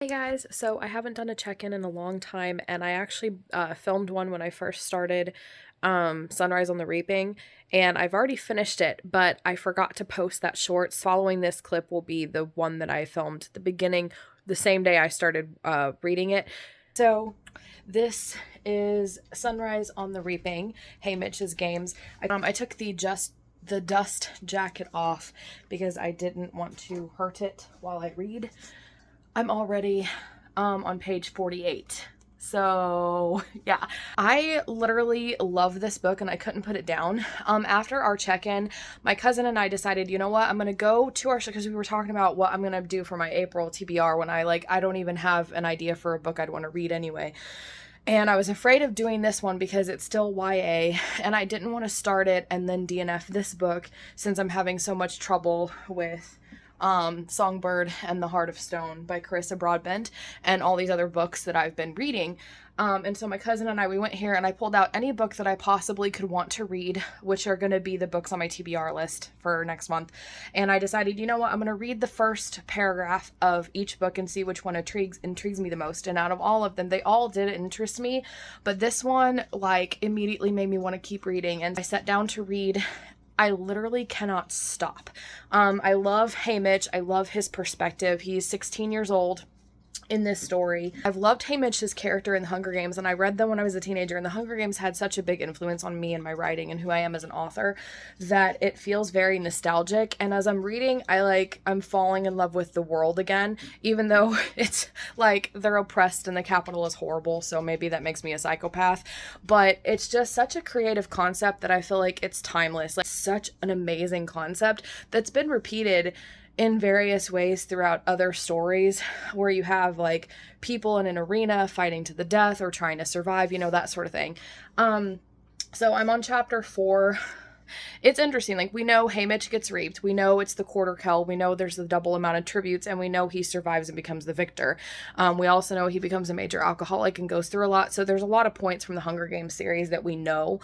Hey guys, so I haven't done a check-in in a long time, and I actually filmed one when I first started Sunrise on the Reaping, and I've already finished it, but I forgot to post that short. Following this clip will be the one that I filmed at the beginning, the same day I started reading it. So this is Sunrise on the Reaping, Hey Mitch's Games. I took the dust jacket off because I didn't want to hurt it while I read. I'm already on page 48. So yeah, I literally love this book and I couldn't put it down. After our check-in, my cousin and I decided, you know what, I'm gonna go to our show because we were talking about what I'm gonna do for my April TBR when I don't even have an idea for a book I'd want to read anyway. And I was afraid of doing this one because it's still YA, and I didn't want to start it and then DNF this book since I'm having so much trouble with Songbird and the Heart of Stone by Carissa Broadbent and all these other books that I've been reading. And so my cousin and I, we went here and I pulled out any book that I possibly could want to read, which are going to be the books on my TBR list for next month. And I decided, you know what, I'm going to read the first paragraph of each book and see which one intrigues me the most. And out of all of them, they all did interest me, but this one immediately made me want to keep reading. And I sat down to read. I literally cannot stop. I love Hey Mitch. I love his perspective. He's 16 years old in this story. I've loved Hey Mitch's character in The Hunger Games, and I read them when I was a teenager, and The Hunger Games had such a big influence on me and my writing and who I am as an author that it feels very nostalgic. And as I'm reading, I'm falling in love with the world again, even though it's like they're oppressed and the capital is horrible, so maybe that makes me a psychopath. But it's just such a creative concept that I feel like it's timeless. Like, such an amazing concept that's been repeated in various ways throughout other stories where you have people in an arena fighting to the death or trying to survive, that sort of thing. So I'm on chapter 4. It's interesting. We know Hey Mitch gets raped. We know it's the quarter kell. We know there's the double amount of tributes, and we know he survives and becomes the victor. We also know he becomes a major alcoholic and goes through a lot. So there's a lot of points from the Hunger Games series that we know.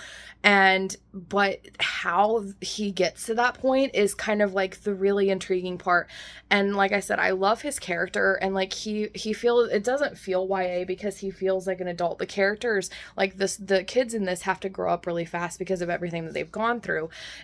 But how he gets to that point is kind of the really intriguing part. And like I said, I love his character, and he feels, it doesn't feel YA because he feels like an adult. The characters, the kids in this have to grow up really fast because of everything that they've gone through.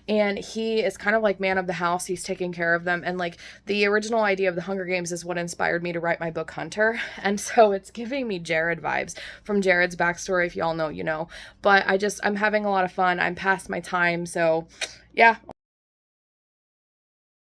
And he is kind of man of the house. He's taking care of them. And the original idea of the Hunger Games is what inspired me to write my book Hunter. And so it's giving me Jared vibes from Jared's backstory. If y'all know, you know. But I'm having a lot of fun. I'm past my time. So yeah.